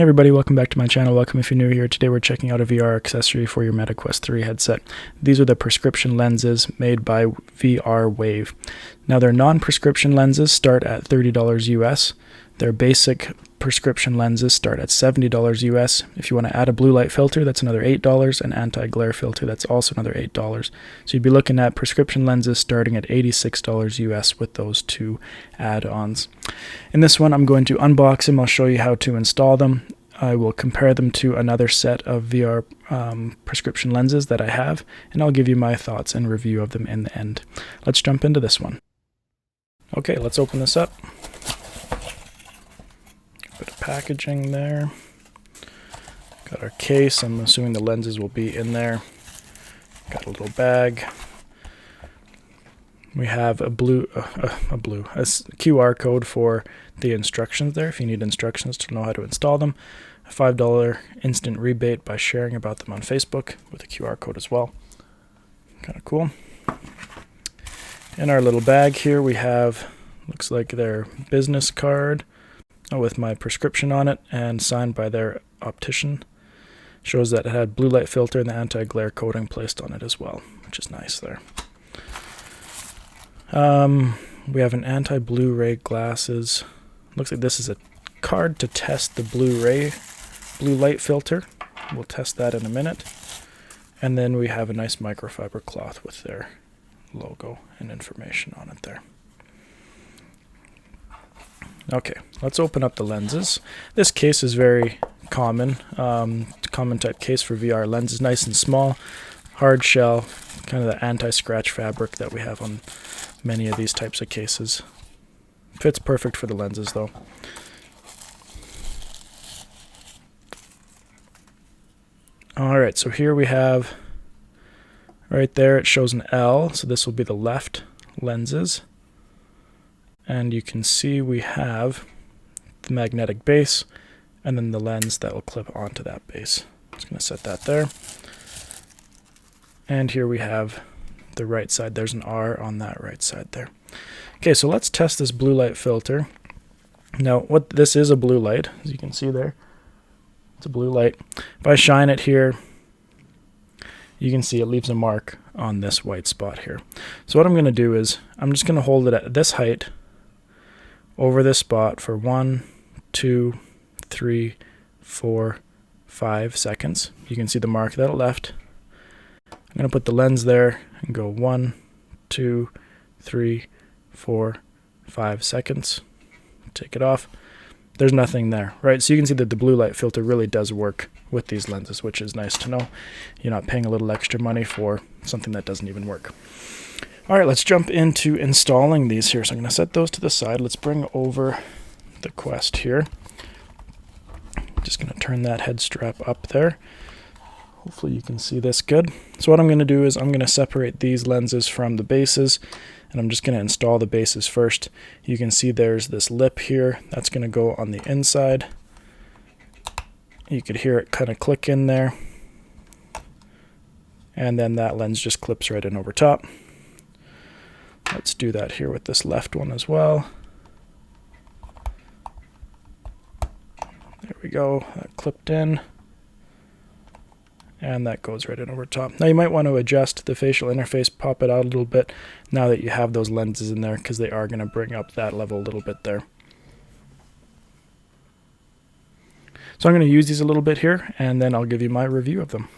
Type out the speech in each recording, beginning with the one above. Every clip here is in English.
Hey everybody, welcome back to my channel. Welcome if you're new here. Today we're checking out a VR accessory for your MetaQuest 3 headset. These are the prescription lenses made by VR Wave. Now their non-prescription lenses start at $30 US. Their basic prescription lenses start at $70 US. If you want to add a blue light filter, that's another $8. An anti-glare filter, that's also another $8. So you'd be looking at prescription lenses starting at $86 US with those two add-ons. In this one, I'm going to unbox them. I'll show you how to install them. I will compare them to another set of VR prescription lenses that I have, and I'll give you my thoughts and review of them in the end. Let's jump into this one. Okay, let's open this up. Bit of packaging there. Got our case. I'm assuming the lenses will be in there. Got a little bag. We have a QR code for the instructions there if you need instructions to know how to install them. A $5 instant rebate by sharing about them on Facebook with a QR code as well. Kind of cool. In our little bag here we have, looks like their business card with my prescription on it and signed by their optician. Shows that it had blue light filter and the anti-glare coating placed on it as well, which is nice there. We have an anti-Blu-ray glasses. Looks like this is a card to test the blue light filter. We'll test that in a minute. And then we have a nice microfiber cloth with their logo and information on it there. Okay, let's open up the lenses. This case is very common. Common type case for VR lenses, nice and small, hard shell, kind of the anti-scratch fabric that we have on many of these types of cases. Fits perfect for the lenses though. Alright, so here we have, right there it shows an L, so this will be the left lenses. And you can see we have the magnetic base and then the lens that will clip onto that base. Just going to set that there. And here we have the right side. There's an R on that right side there. Okay, so let's test this blue light filter. Now, what this is a blue light, as you can see there. It's a blue light. If I shine it here, you can see it leaves a mark on this white spot here. So what I'm going to do is I'm just going to hold it at this height over this spot for 1, 2, 3, 4, 5 seconds. You can see the mark that it left. I'm going to put the lens there and go 1, 2, 3, 4, 5 seconds. Take it off. There's nothing there, right? So you can see that the blue light filter really does work with these lenses, which is nice to know. You're not paying a little extra money for something that doesn't even work. All right, let's jump into installing these here. So I'm going to set those to the side. Let's bring over the Quest here. Just going to turn that head strap up there. Hopefully you can see this good. So what I'm going to do is I'm going to separate these lenses from the bases, and I'm just going to install the bases first. You can see there's this lip here. That's going to go on the inside. You could hear it kind of click in there. And then that lens just clips right in over top. Let's do that here with this left one as well. There we go, that clipped in. And that goes right in over top. Now you might want to adjust the facial interface, pop it out a little bit now that you have those lenses in there, because they are going to bring up that level a little bit there. So I'm going to use these a little bit here, and then I'll give you my review of them.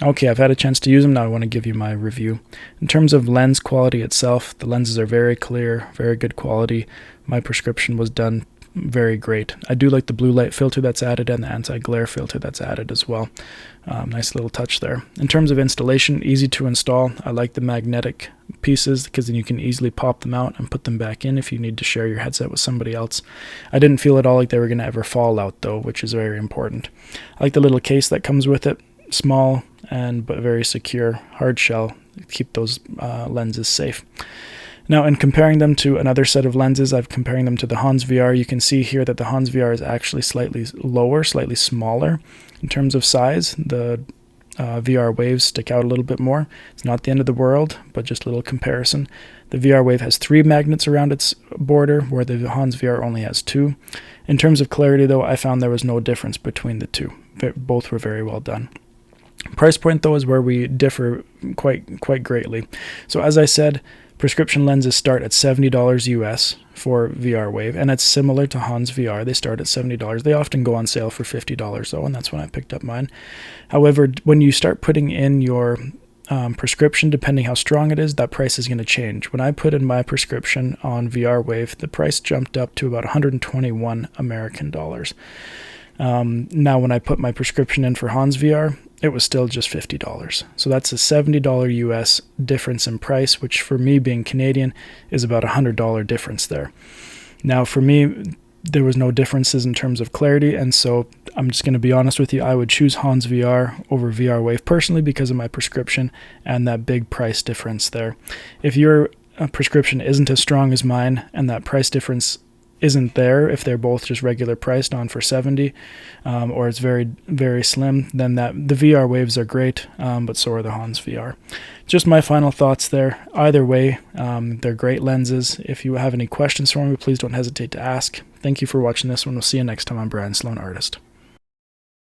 Okay, I've had a chance to use them, now I want to give you my review. In terms of lens quality itself, the lenses are very clear, very good quality. My prescription was done very great. I do like the blue light filter that's added and the anti-glare filter that's added as well. Nice little touch there. In terms of installation, easy to install. I like the magnetic pieces because then you can easily pop them out and put them back in if you need to share your headset with somebody else. I didn't feel at all like they were going to ever fall out though, which is very important. I like the little case that comes with it. Small but very secure, hard shell. Keep those lenses safe. Now, in comparing them to another set of lenses, I'm comparing them to the HonsVR. You can see here that the HonsVR is actually slightly lower, slightly smaller in terms of size. The VR Waves stick out a little bit more. It's not the end of the world, but just a little comparison. The VR Wave has 3 magnets around its border, where the HonsVR only has 2. In terms of clarity, though, I found there was no difference between the two. Both were very well done. Price point, though, is where we differ quite greatly. So as I said, prescription lenses start at $70 US for VR Wave, and it's similar to HonsVR. They start at $70. They often go on sale for $50 though, and that's when I picked up mine. However, when you start putting in your prescription, depending how strong it is, that price is going to change. When I put in my prescription on VR Wave, the price jumped up to about 121 American dollars. Now, when I put my prescription in for HonsVR, it was still just $50. So that's a $70 US difference in price, which for me being Canadian is about a $100 difference there. Now, for me, there was no differences in terms of clarity, and so I'm just going to be honest with you, I would choose HonsVR over VR Wave personally because of my prescription and that big price difference there. If your prescription isn't as strong as mine and that price difference isn't there, if they're both just regular priced on for $70, or it's very, very slim, then the VR Waves are great, but so are the HonsVR. Just my final thoughts there. Either way, they're great lenses. If you have any questions for me, please don't hesitate to ask. Thank you for watching this one. We'll see you next time on Brian Sloan Artist.